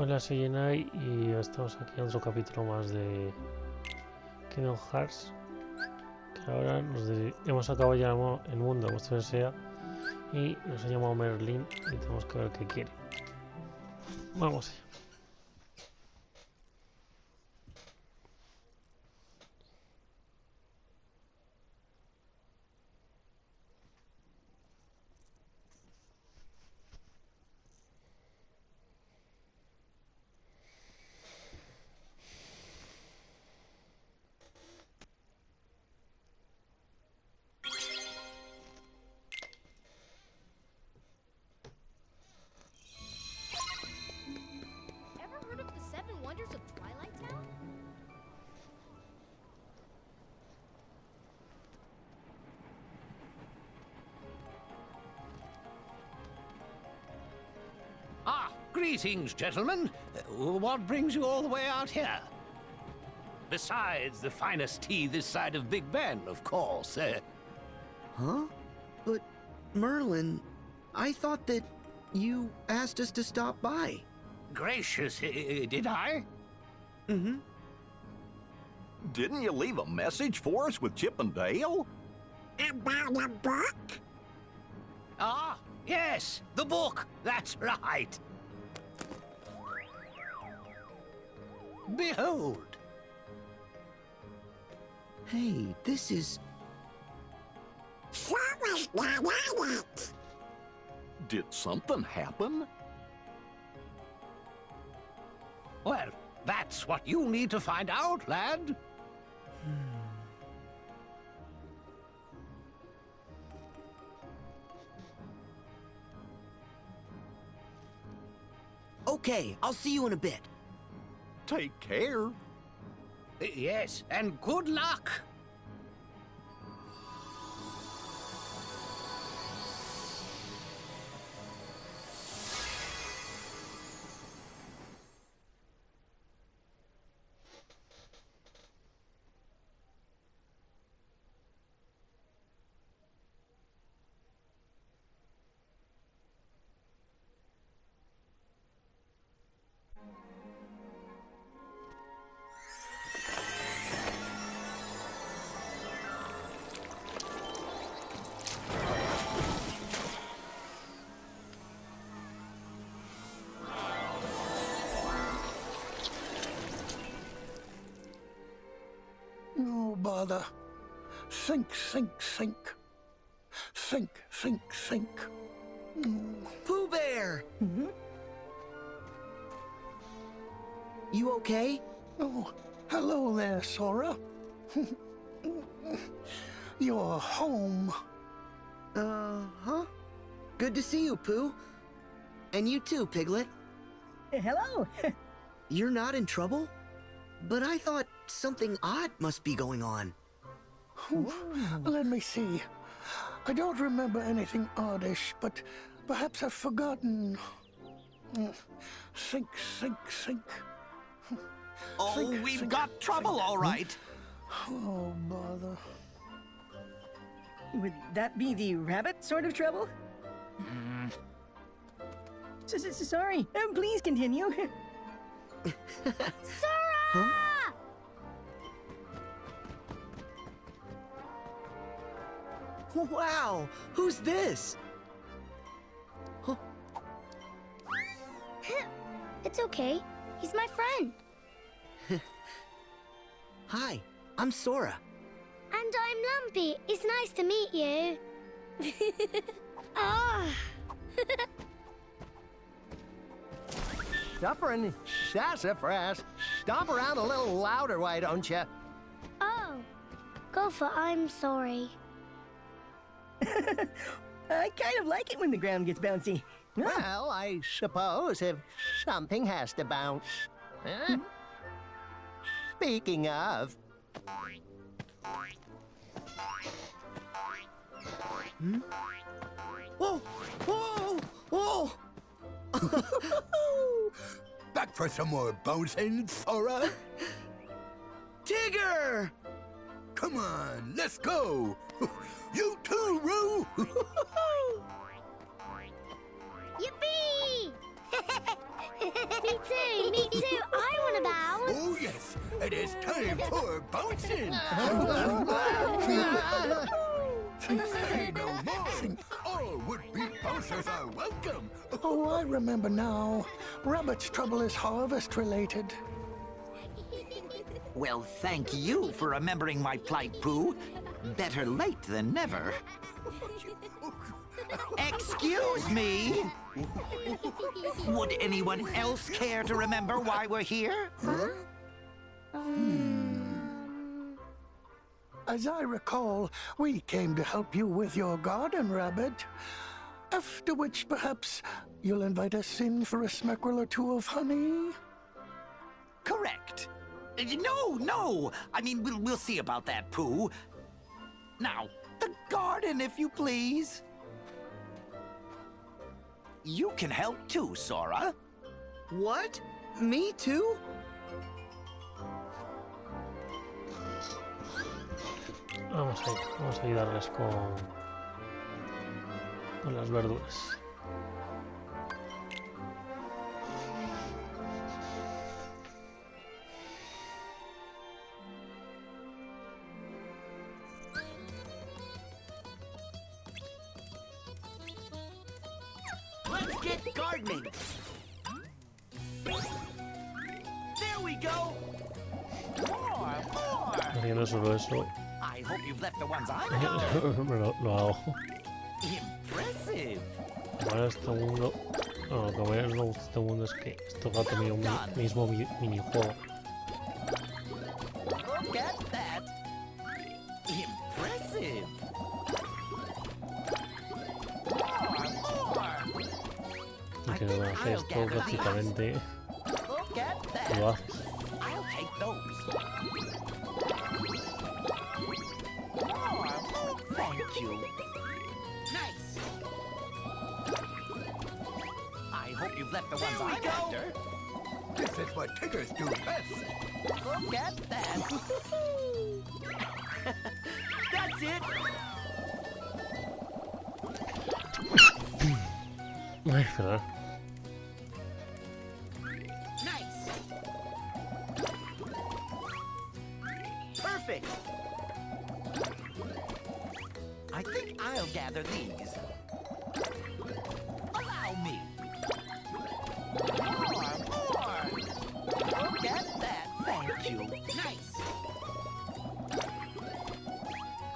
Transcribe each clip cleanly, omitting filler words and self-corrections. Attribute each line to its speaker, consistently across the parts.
Speaker 1: Hola, soy Yenai y estamos aquí en otro capítulo más de Kingdom Hearts. Que ahora hemos acabado ya el mundo de vuestra desea y nos ha llamado Merlin y tenemos que ver qué quiere. Vamos allá.
Speaker 2: Greetings, gentlemen. What brings you all the way out here? Besides the finest tea this side of Big Ben, of course.
Speaker 3: Huh? But, Merlin, I thought that you asked us to stop by.
Speaker 2: Gracious, did I?
Speaker 3: Mm-hmm.
Speaker 4: Didn't you leave a message for us with Chip and Dale?
Speaker 5: About a book?
Speaker 2: Ah, yes, the book. That's right. Behold.
Speaker 3: Hey, this is...
Speaker 5: Someone's not on it.
Speaker 4: Did something happen?
Speaker 2: Well, that's what you need to find out, lad.
Speaker 3: Okay, I'll see you in a bit.
Speaker 4: Take care.
Speaker 2: Yes, and good luck.
Speaker 6: No bother. Sink, sink, sink. Sink, sink, sink.
Speaker 3: Pooh Bear!
Speaker 6: Mm-hmm.
Speaker 3: You okay?
Speaker 6: Oh, hello there, Sora. You're home.
Speaker 3: Uh-huh. Good to see you, Pooh. And you too, Piglet.
Speaker 7: Hello.
Speaker 3: You're not in trouble? But I thought something odd must be going on.
Speaker 6: Let me see. I don't remember anything oddish, but perhaps I've forgotten. Sink, sink, sink.
Speaker 4: Oh,
Speaker 6: Sink,
Speaker 4: we've
Speaker 6: sink,
Speaker 4: got trouble,
Speaker 6: sink.
Speaker 4: all right.
Speaker 6: Oh, bother.
Speaker 7: Would that be the rabbit sort of trouble? Sorry. Please continue.
Speaker 5: Sora!
Speaker 3: Wow! Who's this?
Speaker 5: It's okay. He's my friend.
Speaker 3: Hi, I'm Sora.
Speaker 5: And I'm Lumpy. It's nice to meet you. Ah!
Speaker 8: Suffering sassafras. Stomp around a little louder, why don't you?
Speaker 5: Oh. Go for I'm sorry.
Speaker 7: I kind of like it when the ground gets bouncy.
Speaker 8: Well, I suppose if something has to bounce. Huh? Speaking of...
Speaker 3: Whoa! Whoa! Whoa!
Speaker 9: Back for some more bouncing, Sora?
Speaker 3: Tigger!
Speaker 9: Come on, let's go! You too, Roo!
Speaker 5: Yippee! Me too!
Speaker 9: It is time for bouncing. Say no more. All would-be bouncers are welcome.
Speaker 6: Oh, I remember now. Rabbit's trouble is harvest-related.
Speaker 10: Well, thank you for remembering my plight, Pooh. Better late than never. Excuse me? Would anyone else care to remember why we're here?
Speaker 6: As I recall, we came to help you with your garden, Rabbit. After which, perhaps, you'll invite us in for a smeckerel or two of honey?
Speaker 10: Correct. No! I mean, we'll see about that, Pooh. Now, the garden, if you please. You can help too, Sora.
Speaker 3: What? Me too?
Speaker 1: Vamos a ayudarles con las verduras.
Speaker 8: Let's get gardening. There we go.
Speaker 10: More!
Speaker 1: Haciendo solo eso,
Speaker 10: I hope you've left the ones I got.
Speaker 1: lo hago.
Speaker 10: Impressive.
Speaker 1: Ahora este mundo... No, lo que más me gusta de este mundo es que esto va a tener un mismo minijuego.
Speaker 10: Look at that. Impressive. More!
Speaker 1: Y que no hace esto prácticamente
Speaker 10: Look at that.
Speaker 1: lo haces.
Speaker 10: I'll take those. More! Thank you. Nice. I hope you've left the ones I'm after.
Speaker 9: This is what tigers do best.
Speaker 10: Look at that.
Speaker 8: That's it.
Speaker 1: Ay, perdón.
Speaker 8: Nice. Perfect.
Speaker 10: I think I'll gather these. Allow me. More! Look at that. Thank you.
Speaker 8: Nice.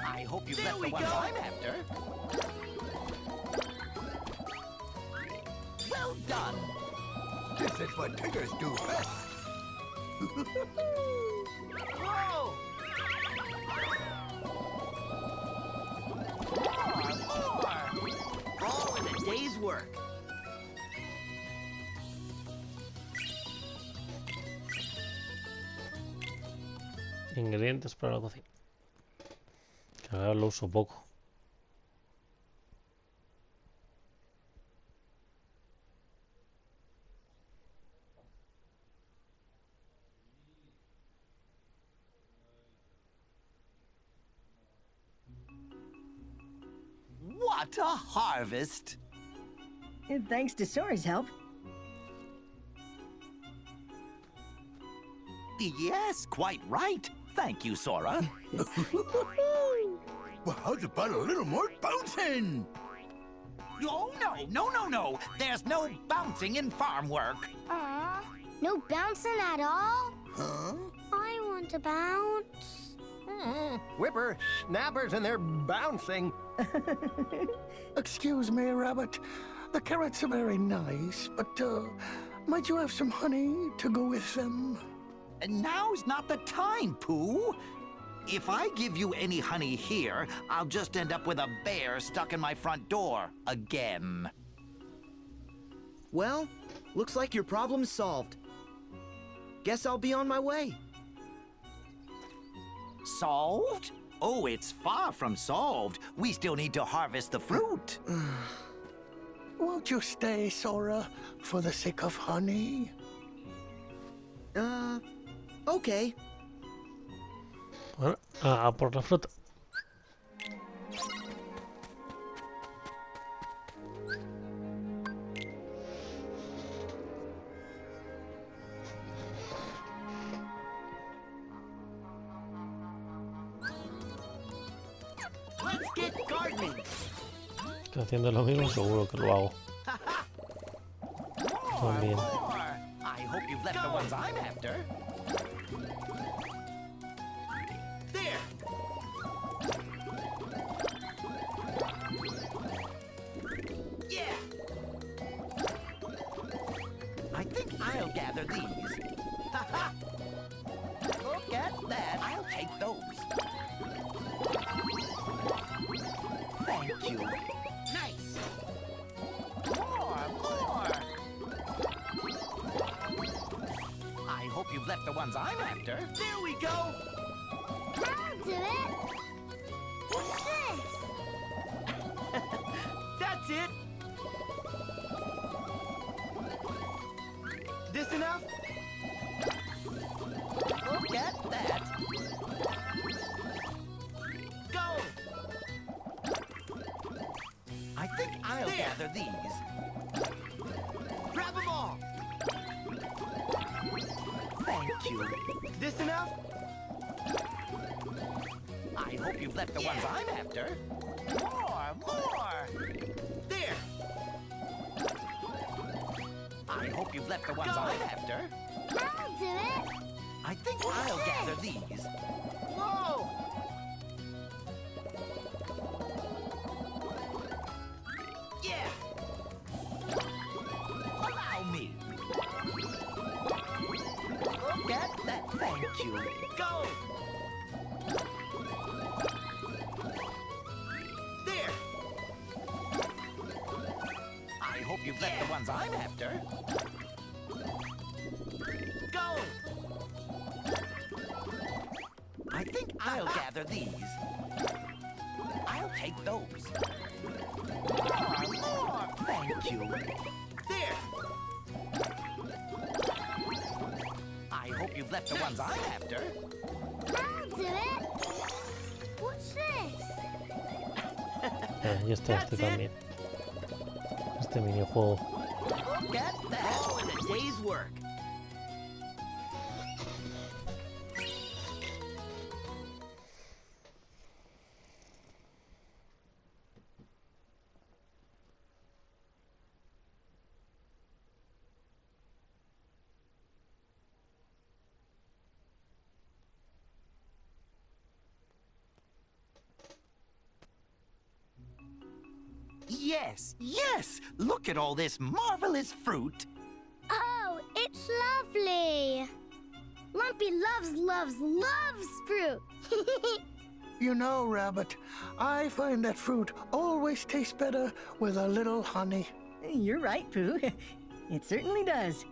Speaker 10: I hope you've
Speaker 8: There
Speaker 10: left the
Speaker 8: we
Speaker 10: ones
Speaker 8: go.
Speaker 10: I'm after. Well done.
Speaker 9: This is what tigers do best.
Speaker 8: Whoa.
Speaker 10: More!
Speaker 8: All in a day's work.
Speaker 1: Ingredientes para la cocina. Que ahora lo uso poco.
Speaker 10: What a harvest!
Speaker 7: And thanks to Sora's help.
Speaker 10: Yes, quite right. Thank you, Sora.
Speaker 9: Well, how's about a little more bouncing?
Speaker 10: Oh, no. There's no bouncing in farm work.
Speaker 5: Aw, no bouncing at all?
Speaker 3: Huh?
Speaker 5: I want to bounce.
Speaker 8: Whipper, snappers, and they're bouncing.
Speaker 6: Excuse me, Rabbit. The carrots are very nice, but, might you have some honey to go with them?
Speaker 10: Now's not the time, Pooh. If I give you any honey here, I'll just end up with a bear stuck in my front door again.
Speaker 3: Well, looks like your problem's solved. Guess I'll be on my way.
Speaker 10: Solved? Oh, it's far from solved. We still need to harvest the fruit.
Speaker 6: Won't you stay, Sora, for the sake of honey?
Speaker 3: Okay.
Speaker 1: Bueno, a por la fruta. Que haciendo lo mismo seguro que lo hago. También.
Speaker 10: I hope you've left the ones I'm after. There. Yeah. I think I'll gather these. Ha-ha. Look at that. I'll take those. Thank you. Nice. More. I hope you've left the ones I'm after. There we go.
Speaker 5: I'll do it. What's this?
Speaker 8: That's it. This enough?
Speaker 10: Look at that.
Speaker 8: Go.
Speaker 10: I think I'll gather these.
Speaker 8: Grab them all.
Speaker 10: Thank you.
Speaker 8: This enough?
Speaker 10: I hope you've left the ones I'm after. More.
Speaker 8: There.
Speaker 10: I hope you've left the ones I'm after.
Speaker 5: I'll do it.
Speaker 10: I think I'll gather these.
Speaker 8: Whoa.
Speaker 10: Yeah. Allow me. Look at that. Thank you.
Speaker 8: Go. There.
Speaker 10: I hope you've left the ones I'm after.
Speaker 8: Go.
Speaker 10: I think I'll gather these. I'll take those. More. Thank you.
Speaker 8: There.
Speaker 10: I hope you've left the ones I'm after.
Speaker 5: I'll do it. What's this?
Speaker 1: Ya está este también. Este minijuego.
Speaker 10: Look at that.
Speaker 8: All in a day's work.
Speaker 10: Yes! Look at all this marvelous fruit.
Speaker 5: Oh, it's lovely. Lumpy loves fruit.
Speaker 6: You know, Rabbit, I find that fruit always tastes better with a little honey.
Speaker 7: You're right, Pooh. It certainly does.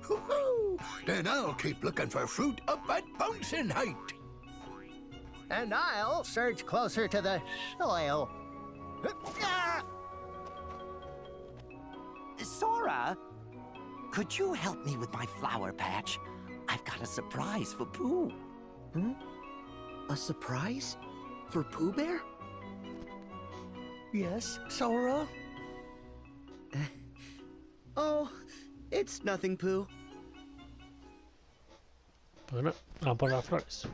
Speaker 9: Hoo-hoo! Then I'll keep looking for fruit up at bouncing height.
Speaker 8: And I'll search closer to the soil.
Speaker 10: Sora, could you help me with my flower patch? I've got a surprise for Pooh.
Speaker 3: A surprise? For Pooh Bear?
Speaker 6: Yes, Sora?
Speaker 3: Oh, it's nothing, Pooh.
Speaker 1: Bueno, a por las flores.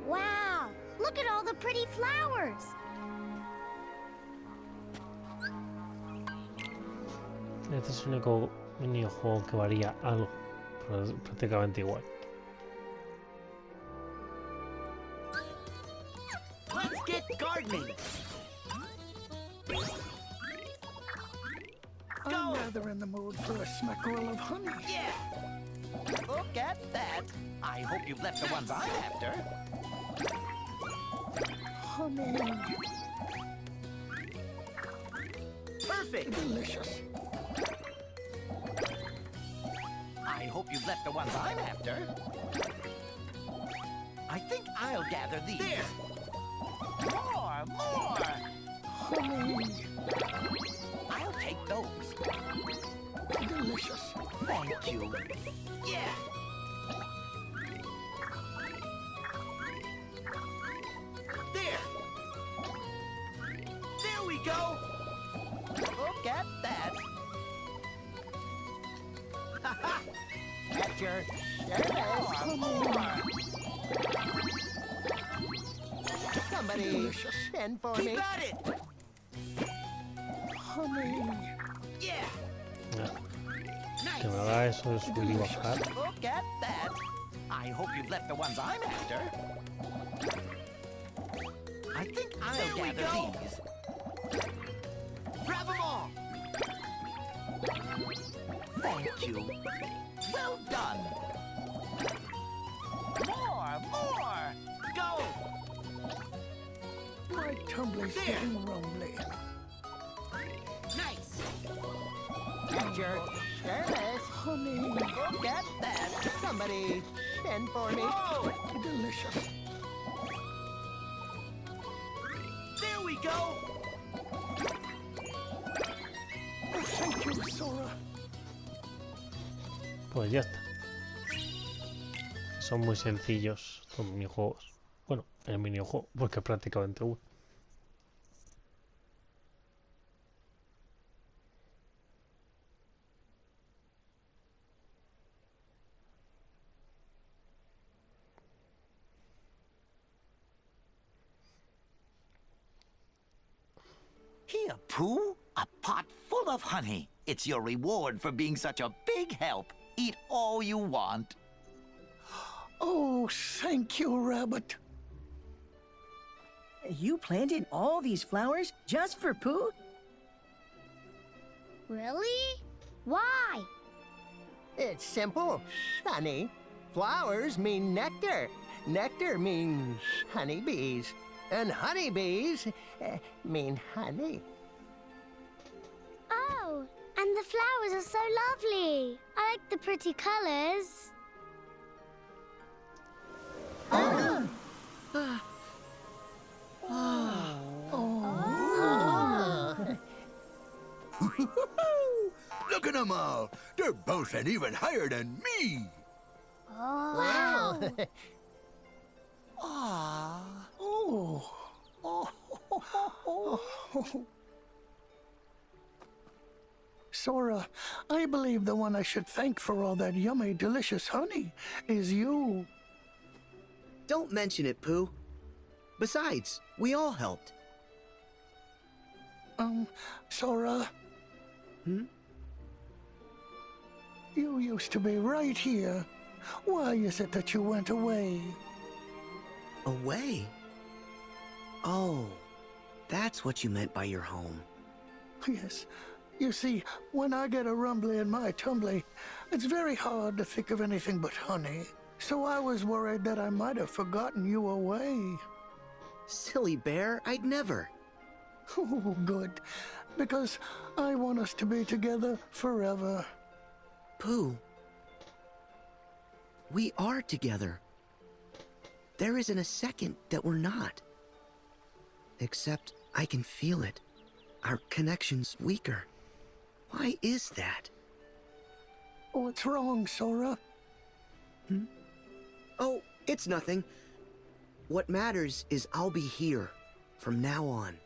Speaker 5: Wow, look at all the pretty flowers.
Speaker 1: Este es el único minijuego que varía algo, pero es prácticamente igual.
Speaker 8: Let's get gardening.
Speaker 6: I'm rather in the mood for a smackerel of honey.
Speaker 10: Yeah! Look at that. I hope you've left the ones I'm after.
Speaker 6: Honey.
Speaker 8: Perfect.
Speaker 6: Delicious.
Speaker 10: I hope you've left the ones I'm after. I think I'll gather these.
Speaker 8: There.
Speaker 10: More!
Speaker 6: Honey.
Speaker 10: I'll take those.
Speaker 6: Delicious.
Speaker 10: Thank you. Yeah!
Speaker 8: There. There we go.
Speaker 10: Look at that.
Speaker 8: At your service.
Speaker 10: More!
Speaker 8: Somebody
Speaker 6: delicious.
Speaker 8: send for
Speaker 10: Keep
Speaker 8: me.
Speaker 10: at it!
Speaker 6: Honey.
Speaker 10: Yeah!
Speaker 1: Que me haga eso de subir y bajar.
Speaker 10: Look at that! I hope you've left the ones I'm after. I think I'll gather these. Grab them all! Thank you. Well done. More! Go!
Speaker 6: My tumbler's
Speaker 10: There.
Speaker 6: getting rumbly.
Speaker 10: Nice!
Speaker 8: At your service.
Speaker 6: Honey.
Speaker 8: Look at that. Somebody send for me.
Speaker 10: Oh!
Speaker 6: Delicious.
Speaker 10: There we go!
Speaker 6: Oh, thank you, Sora.
Speaker 1: Pues ya está. Son muy sencillos los minijuegos. Bueno, el minijuego, porque es prácticamente uno.
Speaker 10: Here, Pooh, a pot full of honey. It's your reward for being such a big help. Eat all you want.
Speaker 6: Oh, thank you, Rabbit.
Speaker 7: You planted all these flowers just for Pooh?
Speaker 5: Really? Why?
Speaker 8: It's simple, Sonny. Flowers mean nectar. Nectar means honeybees. And honeybees mean honey.
Speaker 5: Oh, and the flowers are so lovely. I like the pretty colors.
Speaker 9: Look at them all. They're boasting even higher than me.
Speaker 5: Oh.
Speaker 8: Wow.
Speaker 6: Sora, I believe the one I should thank for all that yummy, delicious honey is you.
Speaker 3: Don't mention it, Pooh. Besides, we all helped.
Speaker 6: Sora.
Speaker 3: Hmm?
Speaker 6: You used to be right here. Why is it that you went away?
Speaker 3: Away? Oh, that's what you meant by your home.
Speaker 6: Yes. You see, when I get a rumbly in my tumbly, it's very hard to think of anything but honey. So I was worried that I might have forgotten you away.
Speaker 3: Silly bear, I'd never.
Speaker 6: Oh, good. Because I want us to be together forever.
Speaker 3: Pooh, we are together. There isn't a second that we're not. Except I can feel it. Our connection's weaker. Why is that?
Speaker 6: What's wrong, Sora?
Speaker 3: Oh, it's nothing. What matters is I'll be here from now on.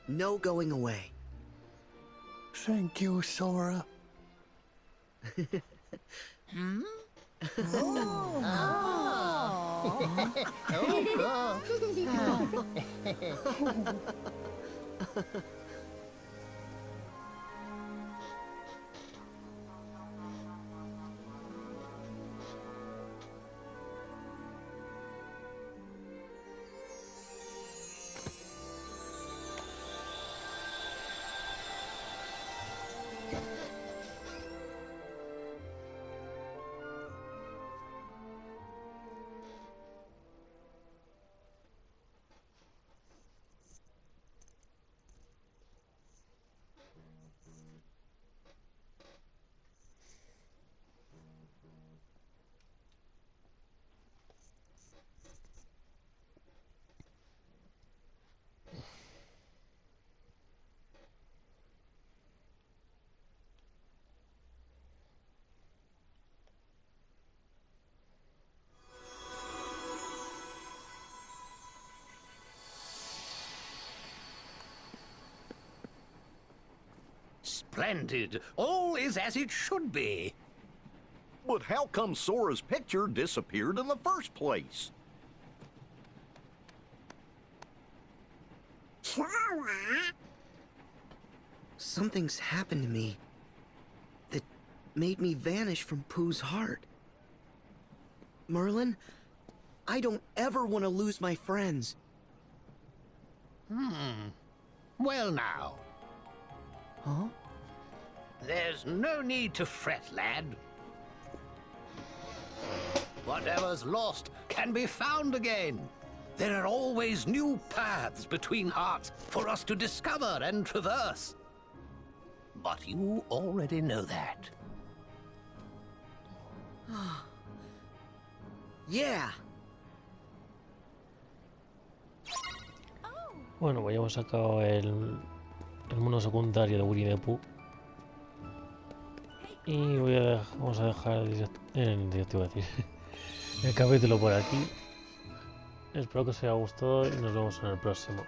Speaker 3: No going away.
Speaker 6: Thank you, Sora.
Speaker 2: Splendid. All is as it should be.
Speaker 4: But how come Sora's picture disappeared in the first place?
Speaker 3: Something's happened to me that made me vanish from Pooh's heart. Merlin, I don't ever want to lose my friends.
Speaker 2: Well now.
Speaker 3: Huh?
Speaker 2: There's no need to fret, lad. Whatever's lost can be found again. There are always new paths between hearts for us to discover and traverse. But you already know that.
Speaker 3: Yeah.
Speaker 1: Bueno, pues ya hemos sacado el mundo secundario de Winnie the Pooh. Y vamos a dejar el directo, iba a decir, el capítulo por aquí. Espero que os haya gustado y nos vemos en el próximo.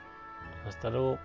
Speaker 1: Hasta luego.